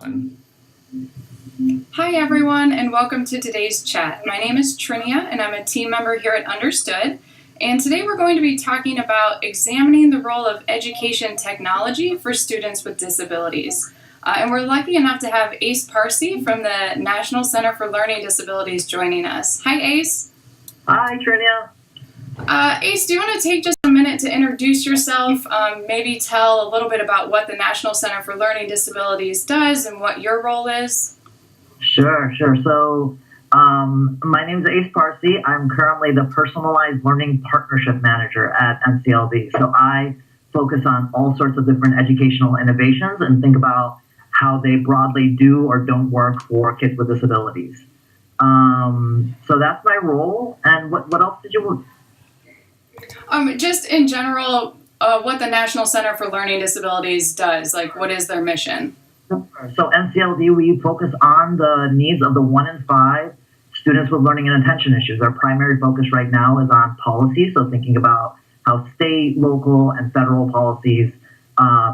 One. Hi everyone, and welcome to today's chat. My name is Trinia and I'm a team member here at Understood. And today we're going to be talking about examining the role of education technology for students with disabilities. And we're lucky enough to have Ace Parsi from the National Center for Learning Disabilities joining us. Hi Ace. Hi Trinia. Ace, do you want to take just a minute to introduce yourself, maybe tell a little bit about what the National Center for Learning Disabilities does and what your role is? Sure. So my name is Ace Parsi. I'm currently the Personalized Learning Partnership Manager at NCLD. So I focus on all sorts of different educational innovations and think about how they broadly do or don't work for kids with disabilities. So that's my role. And what else did you... Just in general, what the National Center for Learning Disabilities does, like what is their mission? So NCLD, we focus on the needs of the 1 in 5 students with learning and attention issues. Our primary focus right now is on policy, so thinking about how state, local, and federal policies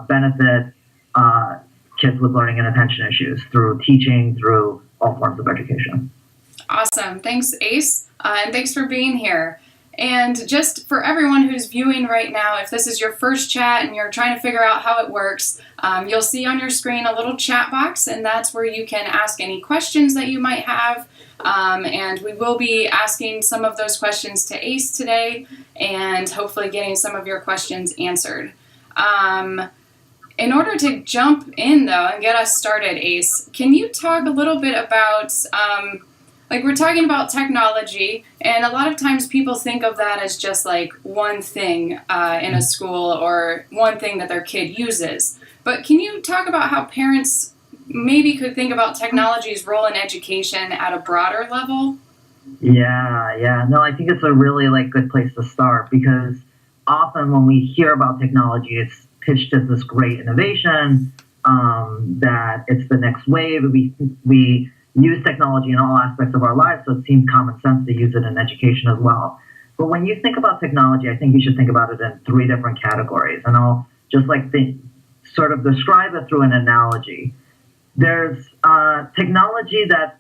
benefit kids with learning and attention issues through teaching, through all forms of education. Awesome. Thanks, Ace, and thanks for being here. And just for everyone who's viewing right now, if this is your first chat and you're trying to figure out how it works, you'll see on your screen a little chat box, and that's where you can ask any questions that you might have. And we will be asking some of those questions to Ace today and hopefully getting some of your questions answered. In order to jump in, though, and get us started, Ace, can you talk a little bit about... like we're talking about technology, and a lot of times people think of that as just like one thing in a school or one thing that their kid uses. But can you talk about how parents maybe could think about technology's role in education at a broader level? Yeah. No, I think it's a really good place to start, because often when we hear about technology, it's pitched as this great innovation, that it's the next wave. We use technology in all aspects of our lives, so it seems common sense to use it in education as well. But when you think about technology, I think you should think about it in 3 different categories, and I'll just sort of describe it through an analogy. There's technology that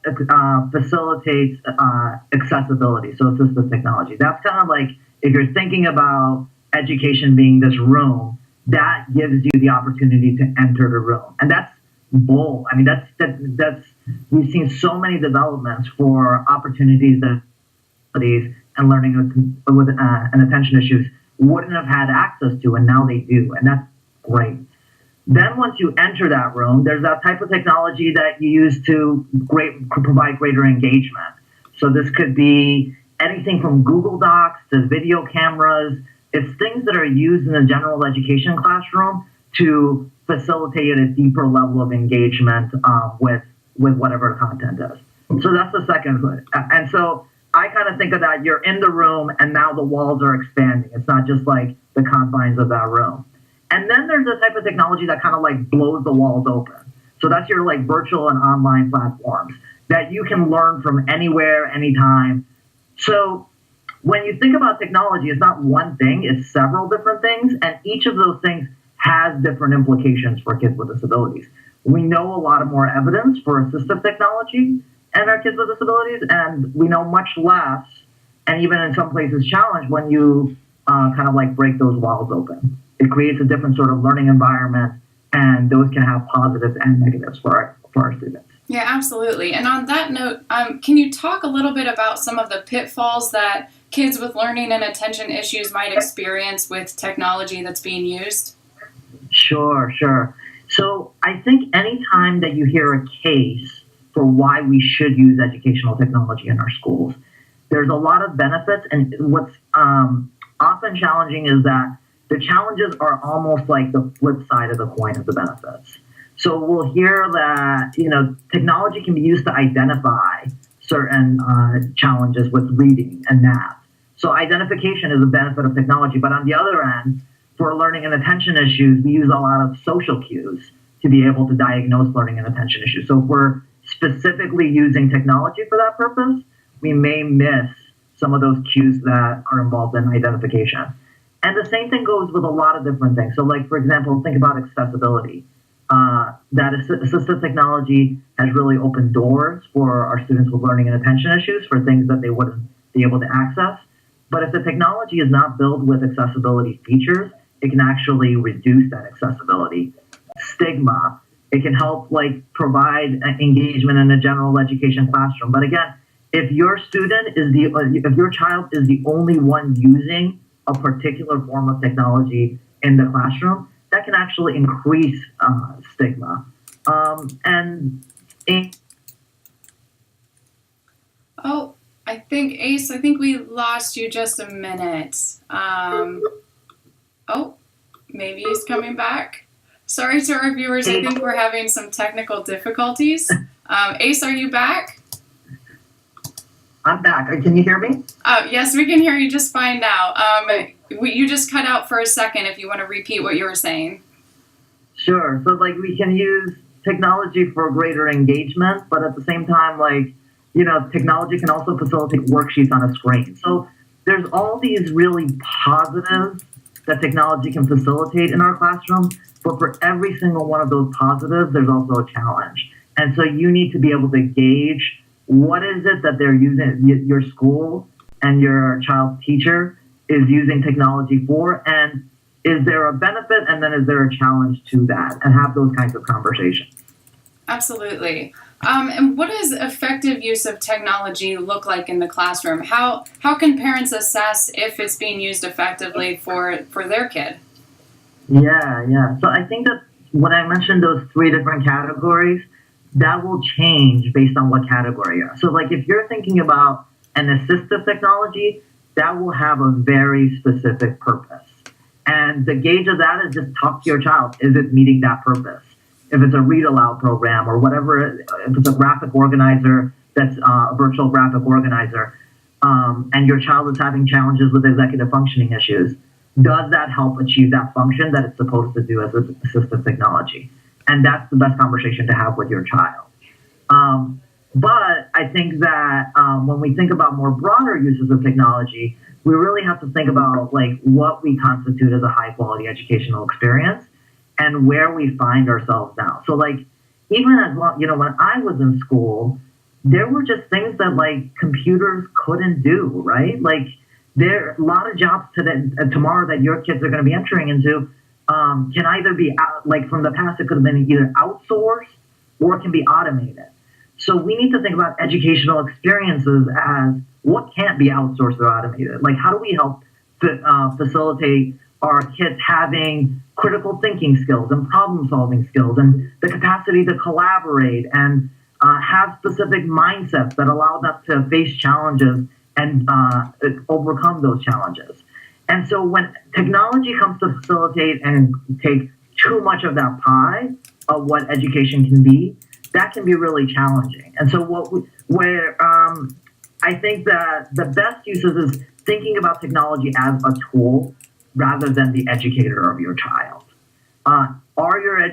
facilitates accessibility, so assistive technology. That's kind of like if you're thinking about education being this room, that gives you the opportunity to enter the room, and that's bold. I mean, that's we've seen so many developments for opportunities that studies and learning with and attention issues wouldn't have had access to, and now they do, and that's great. Then once you enter that room, there's that type of technology that you use to provide greater engagement. So this could be anything from Google Docs to video cameras. It's things that are used in the general education classroom to facilitate a deeper level of engagement with whatever the content is. So that's the second one. And so I kind of think of that, you're in the room and now the walls are expanding. It's not just like the confines of that room. And then there's the type of technology that kind of blows the walls open. So that's your virtual and online platforms that you can learn from anywhere, anytime. So when you think about technology, it's not one thing, it's several different things. And each of those things has different implications for kids with disabilities. We know a lot of more evidence for assistive technology and our kids with disabilities, and we know much less, and even in some places challenge, when you break those walls open. It creates a different sort of learning environment, and those can have positives and negatives for our students. Yeah, absolutely. And on that note, can you talk a little bit about some of the pitfalls that kids with learning and attention issues might experience with technology that's being used? Sure. So I think anytime that you hear a case for why we should use educational technology in our schools, there's a lot of benefits. And what's often challenging is that the challenges are almost like the flip side of the coin of the benefits. So we'll hear that, technology can be used to identify certain challenges with reading and math. So identification is a benefit of technology. But on the other end, for learning and attention issues, we use a lot of social cues to be able to diagnose learning and attention issues. So if we're specifically using technology for that purpose, we may miss some of those cues that are involved in identification. And the same thing goes with a lot of different things. So for example, think about accessibility. that assistive technology has really opened doors for our students with learning and attention issues for things that they wouldn't be able to access. But if the technology is not built with accessibility features, it can actually reduce that accessibility. Stigma, it can help provide engagement in a general education classroom. But again, if your child is the only one using a particular form of technology in the classroom, that can actually increase stigma. Oh, I think Ace, I think we lost you just a minute. Oh, maybe he's coming back. Sorry to our viewers, I think we're having some technical difficulties. Ace, are you back? I'm back. Can you hear me? Yes, we can hear you just fine now. You just cut out for a second if you want to repeat what you were saying. Sure. So we can use technology for greater engagement, but at the same time, technology can also facilitate worksheets on a screen. So there's all these really positives that technology can facilitate in our classroom, but for every single one of those positives, there's also a challenge. And so you need to be able to gauge what is it that they're using, your school and your child's teacher is using technology for, and is there a benefit, and then is there a challenge to that, and have those kinds of conversations. Absolutely. And what does effective use of technology look like in the classroom? How can parents assess if it's being used effectively for their kid? Yeah. So I think that when I mentioned those three different categories, that will change based on what category you're. So if you're thinking about an assistive technology, that will have a very specific purpose. And the gauge of that is just talk to your child. Is it meeting that purpose? If it's a read aloud program or whatever, if it's a graphic organizer that's a virtual graphic organizer, and your child is having challenges with executive functioning issues, does that help achieve that function that it's supposed to do as assistive technology? And that's the best conversation to have with your child. But I think that when we think about more broader uses of technology, we really have to think about what we constitute as a high quality educational experience and where we find ourselves now. So even as long, when I was in school, there were just things that computers couldn't do, right? There are a lot of jobs tomorrow that your kids are going to be entering into can either be from the past, it could have been either outsourced or it can be automated. So we need to think about educational experiences as what can't be outsourced or automated. How do we help facilitate our kids having critical thinking skills and problem solving skills and the capacity to collaborate and have specific mindsets that allow them to face challenges and overcome those challenges. And so when technology comes to facilitate and take too much of that pie of what education can be, that can be really challenging. And so I think that the best uses is thinking about technology as a tool rather than the educator of your child. Are your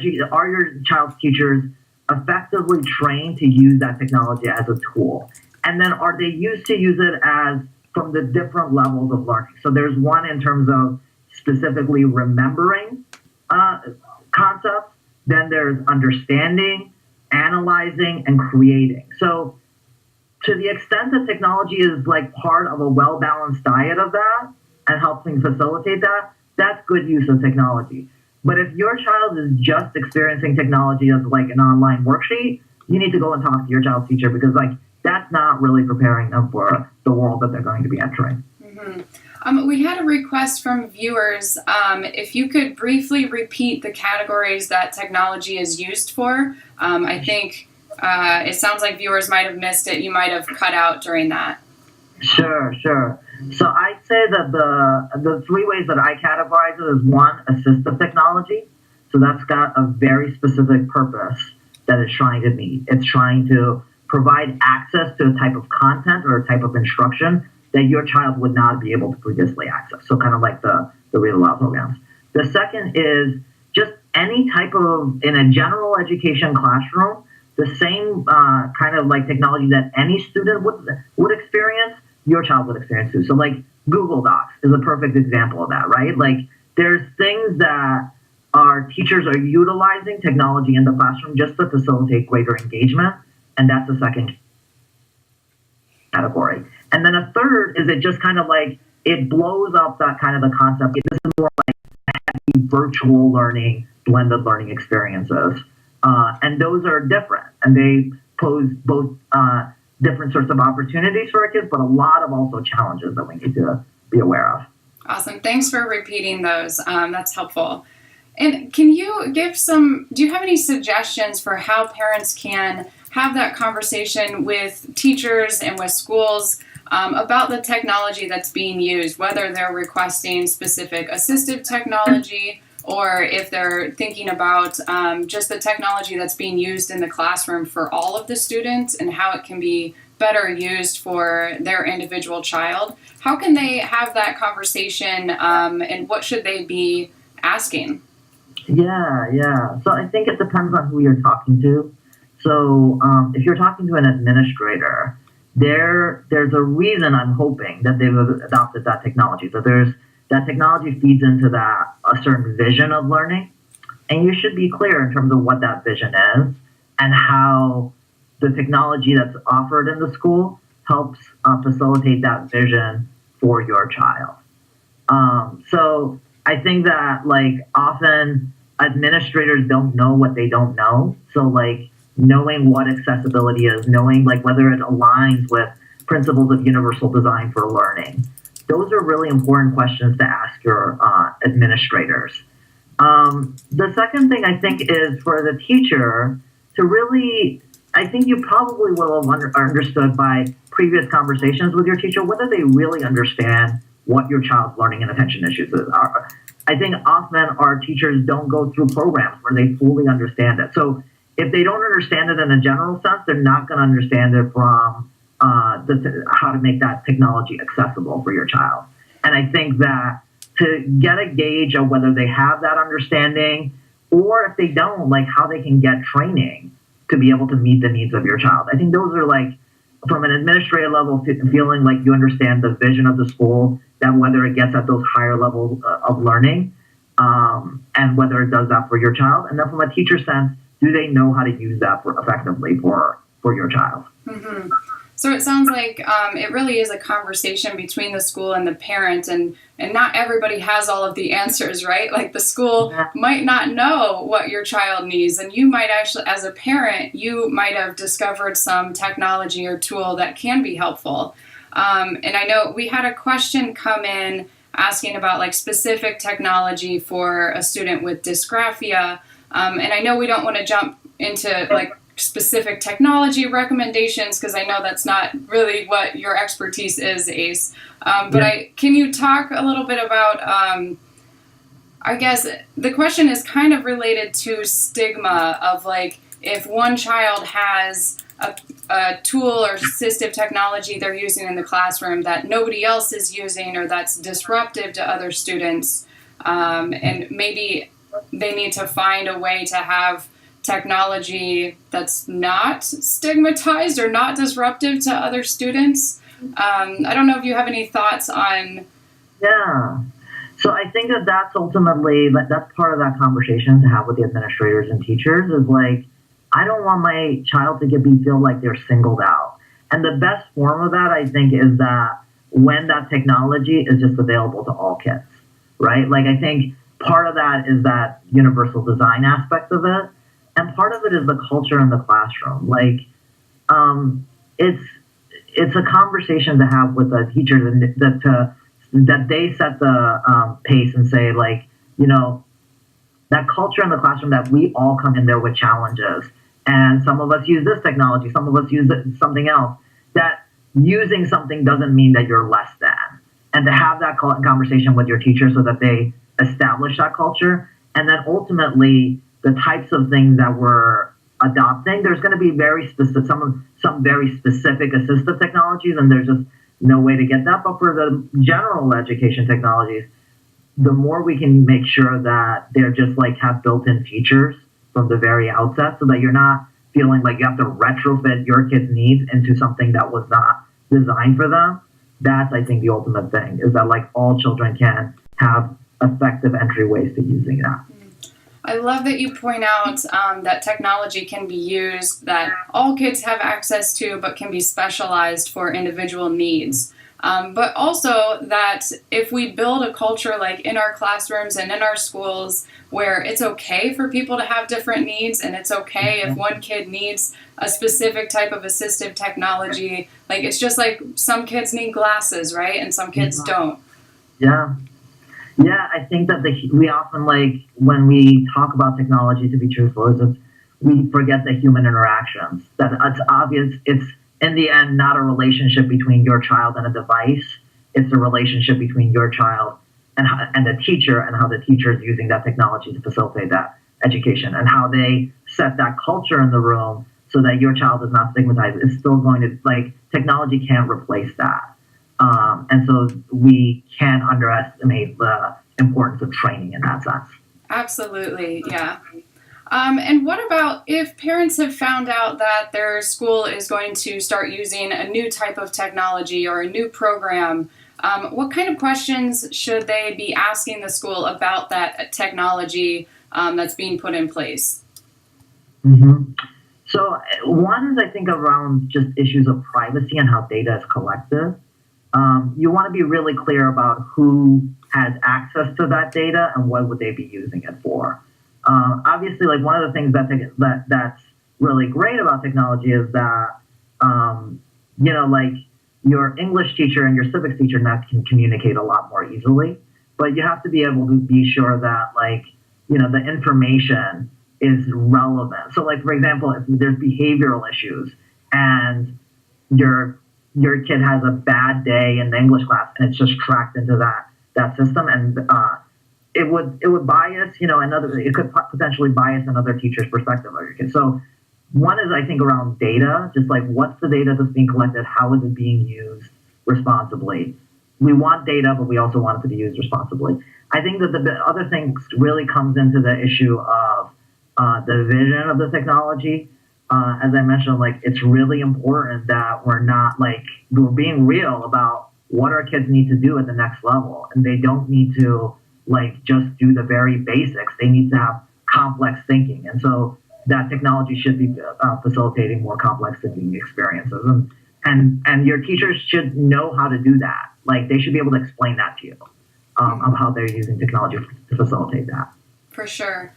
child's teachers effectively trained to use that technology as a tool? And then are they used to use it as from the different levels of learning? So there's one in terms of specifically remembering concepts. Then there's understanding, analyzing, and creating. So to the extent that technology is part of a well-balanced diet of that and helping facilitate that, that's good use of technology. But if your child is just experiencing technology as an online worksheet, you need to go and talk to your child's teacher because that's not really preparing them for the world that they're going to be entering. Mm-hmm. We had a request from viewers. If you could briefly repeat the categories that technology is used for. I think it sounds like viewers might have missed it. You might have cut out during that. Sure. So I'd say that the three ways that I categorize it is one, assistive technology. So that's got a very specific purpose that it's trying to meet. It's trying to provide access to a type of content or a type of instruction that your child would not be able to previously access. So kind of like the read aloud programs. The second is just any type of, in a general education classroom, the same kind of technology that any student would experience, your child would experience too. So Google Docs is a perfect example of that, right? There's things that our teachers are utilizing technology in the classroom just to facilitate greater engagement, and that's the second category. And then a third is it just kind of like it blows up that kind of the concept. This is more like virtual learning, blended learning experiences, and those are different, and they pose both different sorts of opportunities for our kids, but a lot of also challenges that we need to be aware of. Awesome. Thanks for repeating those. That's helpful. And can you give do you have any suggestions for how parents can have that conversation with teachers and with schools about the technology that's being used, whether they're requesting specific assistive technology or if they're thinking about just the technology that's being used in the classroom for all of the students and how it can be better used for their individual child? How can they have that conversation and what should they be asking? Yeah. So I think it depends on who you're talking to. So if you're talking to an administrator, there's a reason I'm hoping that they've adopted that technology. So that technology feeds into a certain vision of learning, and you should be clear in terms of what that vision is and how the technology that's offered in the school helps facilitate that vision for your child. So I think that like often administrators don't know what they don't know. So like knowing what accessibility is, knowing like whether it aligns with principles of universal design for learning. Those are really important questions to ask your administrators. The second thing I think is for the teacher to really, I think you probably will have understood by previous conversations with your teacher whether they really understand what your child's learning and attention issues are. I think often our teachers don't go through programs where they fully understand it. So if they don't understand it in a general sense, they're not going to understand it from how to make that technology accessible for your child. And I think that to get a gauge of whether they have that understanding, or if they don't, like how they can get training to be able to meet the needs of your child. I think those are like, from an administrative level, feeling like you understand the vision of the school, that whether it gets at those higher levels of learning, and whether it does that for your child. And then from a teacher sense, do they know how to use that effectively for your child? Mm-hmm. So it sounds like it really is a conversation between the school and the parent, and not everybody has all of the answers, right? Like the school might not know what your child needs, and you might actually, as a parent, you might have discovered some technology or tool that can be helpful. And I know we had a question come in asking about like specific technology for a student with dysgraphia, and I know we don't want to jump into like specific technology recommendations because I know that's not really what your expertise is, Ace. Can you talk a little bit about, I guess the question is kind of related to stigma of like if one child has a tool or assistive technology they're using in the classroom that nobody else is using or that's disruptive to other students, and maybe they need to find a way to have technology that's not stigmatized or not disruptive to other students. I don't know if you have any thoughts on. Yeah. So I think that's ultimately, that's part of that conversation to have with the administrators and teachers is like, I don't want my child to feel like they're singled out. And the best form of that, I think, is that when that technology is just available to all kids, right? Like, I think part of that is that universal design aspect of it. And part of it is the culture in the classroom. Like, it's a conversation to have with the teachers and that they set the pace and say, like, you know, that culture in the classroom that we all come in there with challenges. And some of us use this technology, some of us use something else. That using something doesn't mean that you're less than. And to have that conversation with your teacher so that they establish that culture. And then ultimately, the types of things that we're adopting, there's going to be very specific, some very specific assistive technologies, and there's just no way to get that. But for the general education technologies, the more we can make sure that they're just like have built-in features from the very outset so that you're not feeling like you have to retrofit your kids' needs into something that was not designed for them. That's, I think, the ultimate thing, is that like all children can have effective entryways to using that. I love that you point out that technology can be used, that all kids have access to, but can be specialized for individual needs. But also that if we build a culture like in our classrooms and in our schools where it's okay for people to have different needs, and it's okay if one kid needs a specific type of assistive technology, like it's just like some kids need glasses, right? And some kids don't. Yeah. Yeah, I think that we often, like, when we talk about technology, to be truthful, is we forget the human interactions. That it's obvious, it's in the end not a relationship between your child and a device. It's a relationship between your child and the teacher, and how the teacher is using that technology to facilitate that education, and how they set that culture in the room so that your child is not stigmatized. It's still going to, like, technology can't replace that. And so we can't underestimate the importance of training in that sense. Absolutely, yeah. And what about if parents have found out that their school is going to start using a new type of technology or a new program? What kind of questions should they be asking the school about that technology that's being put in place? Mm-hmm. So one is, I think, around just issues of privacy and how data is collected. You want to be really clear about who has access to that data and what would they be using it for. Obviously, like, one of the things that's really great about technology is that like, your English teacher and your civics teacher now can communicate a lot more easily. But you have to be able to be sure that, like, the information is relevant. So, like, for example, if there's behavioral issues and your kid has a bad day in the English class and it's just tracked into that system, and it would bias, it could potentially bias another teacher's perspective of your kid. So one is, I think, around data, just like, what's the data that's being collected? How is it being used responsibly? We want data, but we also want it to be used responsibly. I think that the other thing really comes into the issue of the vision of the technology. As I mentioned, like, it's really important that we're being real about what our kids need to do at the next level. And they don't need to, like, just do the very basics. They need to have complex thinking. And so that technology should be facilitating more complex thinking experiences. And your teachers should know how to do that. Like, they should be able to explain that to you, of how they're using technology to facilitate that. For sure.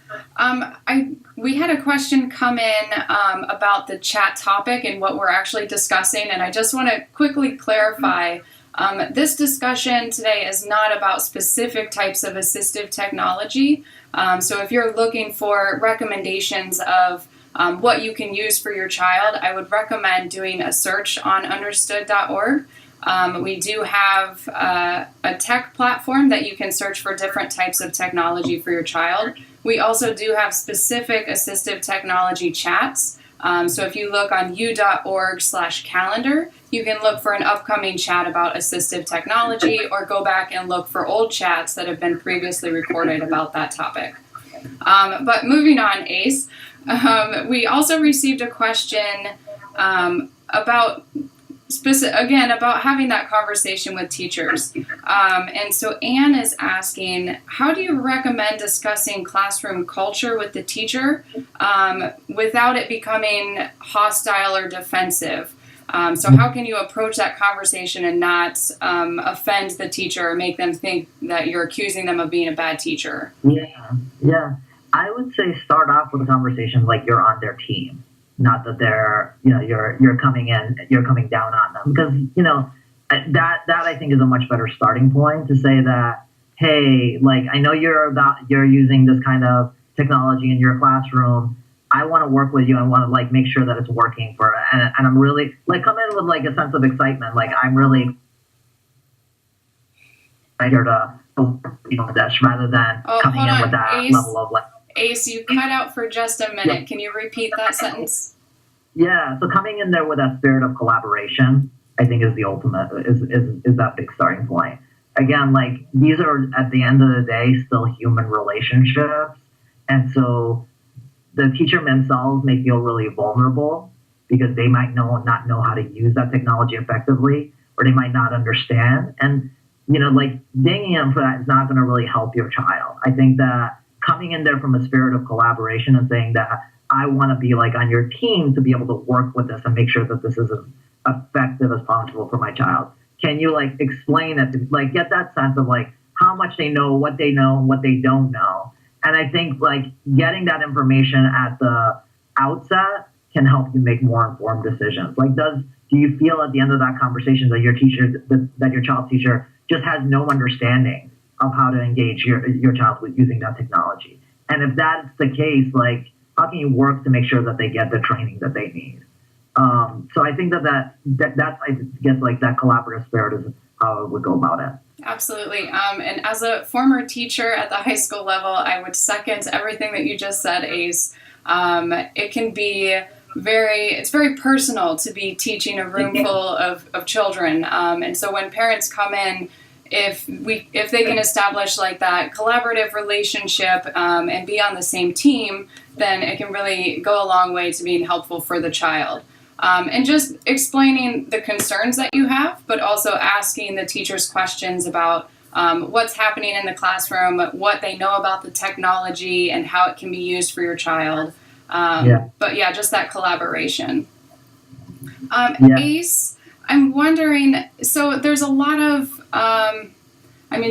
We had a question come in about the chat topic and what we're actually discussing, and I just want to quickly clarify. This discussion today is not about specific types of assistive technology. So if you're looking for recommendations of what you can use for your child, I would recommend doing a search on understood.org. We do have a tech platform that you can search for different types of technology for your child. We also do have specific assistive technology chats. So if you look on u.org/calendar, you can look for an upcoming chat about assistive technology, or go back and look for old chats that have been previously recorded about that topic. But moving on, Ace, we also received a question about having that conversation with teachers. And so Anne is asking, how do you recommend discussing classroom culture with the teacher without it becoming hostile or defensive? So how can you approach that conversation and not offend the teacher or make them think that you're accusing them of being a bad teacher? Yeah. I would say start off with a conversation like you're on their team. Not that they're, you're coming down on them, because, that I think is a much better starting point, to say that, hey, like, I know you're using this kind of technology in your classroom. I want to work with you. I want to, like, make sure that it's working and I'm really, like, come in with, like, a sense of excitement. Like, I'm really here to, this, rather than coming in with that Ace. level of, like, Ace, you cut out for just a minute. Yeah. Can you repeat that sentence? Yeah, so coming in there with that spirit of collaboration, I think, is the ultimate, is that big starting point. Again, like, these are, at the end of the day, still human relationships. And so the teacher themselves may feel really vulnerable because they might not know how to use that technology effectively, or they might not understand. And, like, dinging them for that is not going to really help your child. I think that coming in there from a spirit of collaboration and saying that I want to be like on your team to be able to work with this and make sure that this is as effective as possible for my child. Can you like explain it, like get that sense of like how much they know, and what they don't know. And I think like getting that information at the outset can help you make more informed decisions. Like do you feel at the end of that conversation that your teacher, that your child's teacher just has no understanding of how to engage your child with using that technology? And if that's the case, like how can you work to make sure that they get the training that they need? So I think that's I guess like that collaborative spirit is how I would go about it. Absolutely. And as a former teacher at the high school level, I would second everything that you just said, Ace. It can be it's very personal to be teaching a room full of children. And so when parents come in, if they can establish like that collaborative relationship and be on the same team, then it can really go a long way to being helpful for the child. And just explaining the concerns that you have, but also asking the teachers questions about what's happening in the classroom, what they know about the technology, and how it can be used for your child. But yeah, just that collaboration. Ace, I'm wondering, so there's a lot of,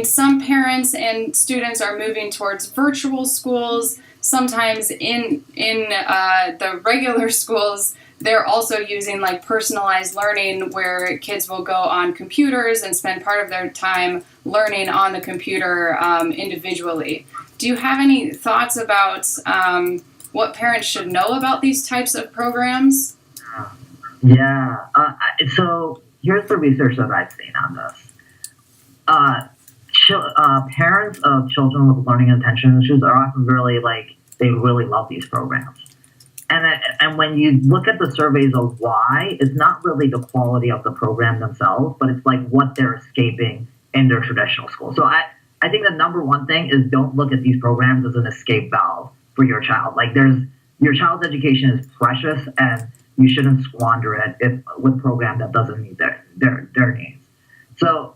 some parents and students are moving towards virtual schools. Sometimes in the regular schools, they're also using like personalized learning where kids will go on computers and spend part of their time learning on the computer individually. Do you have any thoughts about what parents should know about these types of programs? Yeah. So here's the research that I've seen on this. Parents of children with learning and attention issues are often really they really love these programs. And when you look at the surveys of why, it's not really the quality of the program themselves, but it's like what they're escaping in their traditional school. So I think the number one thing is don't look at these programs as an escape valve for your child. Like your child's education is precious and you shouldn't squander it with a program that doesn't meet their needs. So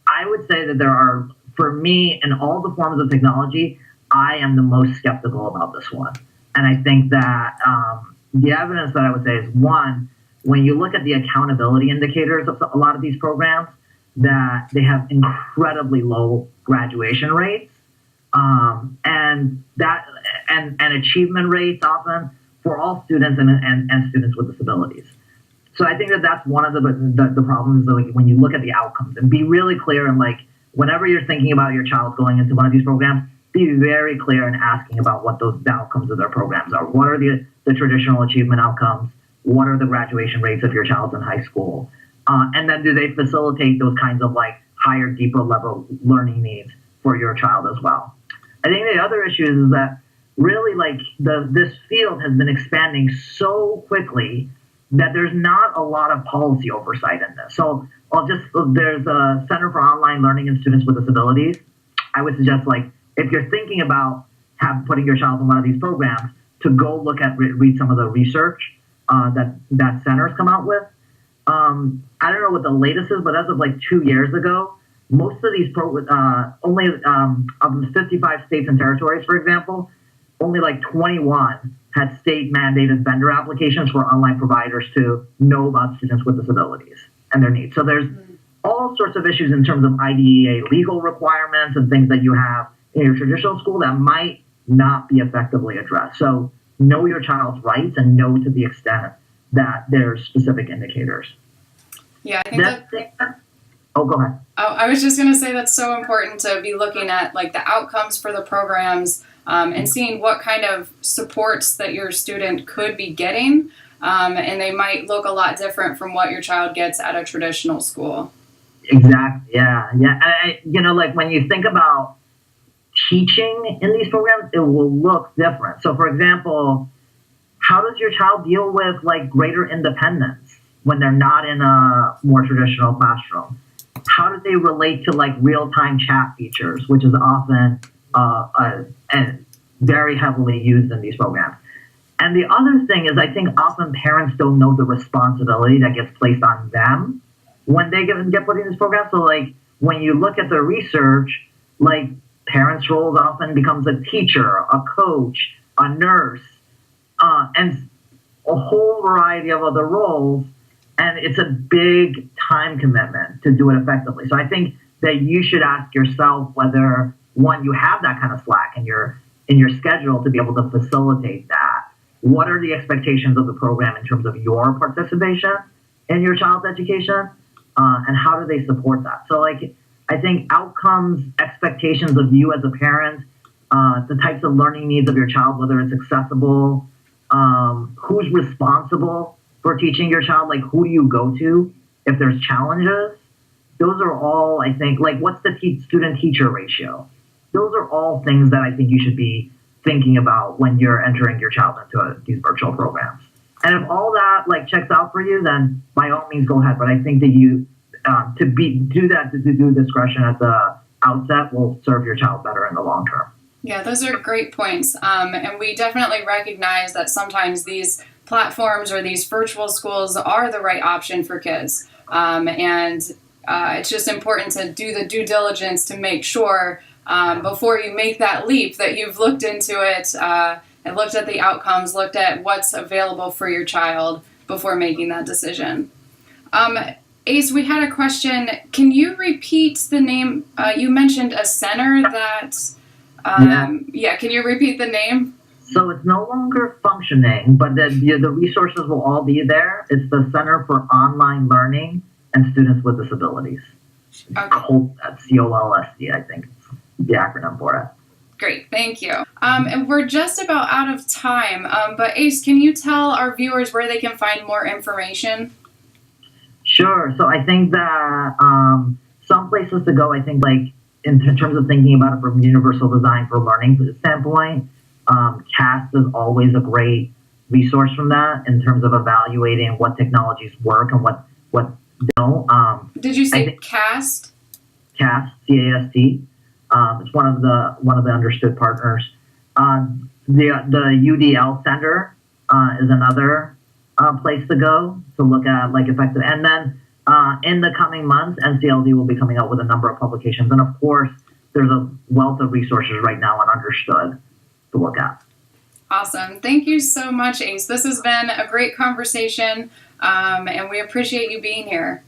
I would say that there are, for me, in all the forms of technology, I am the most skeptical about this one. And I think that the evidence that I would say is, one, when you look at the accountability indicators of a lot of these programs, that they have incredibly low graduation rates and achievement rates often for all students and students with disabilities. So I think that that's one of the problems that when you look at the outcomes and be really clear and whenever you're thinking about your child going into one of these programs, be very clear in asking about what those outcomes of their programs are. What are the traditional achievement outcomes? What are the graduation rates of your child in high school? And then do they facilitate those kinds of higher, deeper level learning needs for your child as well? I think the other issue is that really this field has been expanding so quickly that there's not a lot of policy oversight in this. So there's a Center for Online Learning and Students with Disabilities. I would suggest if you're thinking about putting your child in one of these programs, to go read some of the research that centers come out with. I don't know what the latest is, but as of 2 years ago, most of these only of the 55 states and territories, for example, only 21 had state mandated vendor applications for online providers to know about students with disabilities and their needs. So there's all sorts of issues in terms of IDEA legal requirements and things that you have in your traditional school that might not be effectively addressed. So know your child's rights and know to the extent that there's specific indicators. Yeah, I think Oh, go ahead. Oh, I was just going to say that's so important to be looking at the outcomes for the programs and seeing what kind of supports that your student could be getting. And they might look a lot different from what your child gets at a traditional school. Exactly. Yeah. When you think about teaching in these programs, it will look different. So, for example, how does your child deal with greater independence when they're not in a more traditional classroom? How do they relate to real-time chat features, which is often and very heavily used in these programs? And the other thing is, I think often parents don't know the responsibility that gets placed on them when they get put in this program. So when you look at the research, parents' roles often becomes a teacher, a coach, a nurse, and a whole variety of other roles. And it's a big time commitment to do it effectively. So I think that you should ask yourself whether, one, you have that kind of slack in your schedule to be able to facilitate that. What are the expectations of the program in terms of your participation in your child's education, and how do they support that? So, like, I think outcomes, expectations of you as a parent, the types of learning needs of your child, whether it's accessible, who's responsible for teaching your child, like who do you go to if there's challenges? Those are all, I think, like what's the student-teacher ratio? Those are all things that I think you should be thinking about when you're entering your child into these virtual programs. And if all that like checks out for you, then by all means go ahead. But I think that you to do discretion at the outset will serve your child better in the long term. Yeah, those are great points. And we definitely recognize that sometimes these platforms or these virtual schools are the right option for kids. And it's just important to do the due diligence to make sure before you make that leap that you've looked into it and looked at the outcomes, looked at what's available for your child before making that decision. Ace, we had a question. Can you repeat the name? You mentioned a center that... Yeah, can you repeat the name? So it's no longer functioning, but the resources will all be there. It's the Center for Online Learning and Students with Disabilities. Okay. COLSD, I think is the acronym for it. Great, thank you. And we're just about out of time, but Ace, can you tell our viewers where they can find more information? Sure. So I think that some places to go, I think like in terms of thinking about it from universal design for learning standpoint, CAST is always a great resource from that in terms of evaluating what technologies work and what don't. Did you say CAST? CAST, C-A-S-T. It's one of the understood partners. The UDL Center is another place to go to look at like effective. And then in the coming months, NCLD will be coming out with a number of publications. And of course, there's a wealth of resources right now on Understood to look at. Awesome. Thank you so much, Ace. This has been a great conversation, and we appreciate you being here.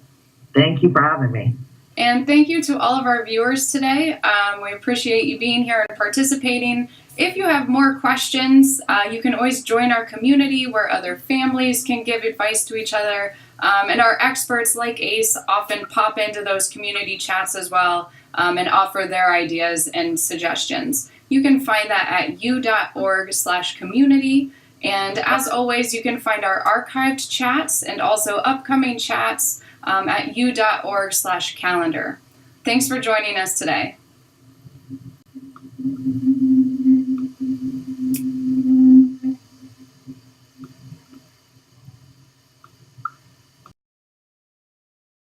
Thank you for having me. And thank you to all of our viewers today. We appreciate you being here and participating. If you have more questions, you can always join our community where other families can give advice to each other. And our experts like Ace often pop into those community chats as well and offer their ideas and suggestions. You can find that at u.org/community. And as always, you can find our archived chats and also upcoming chats at u.org/calendar. Thanks for joining us today.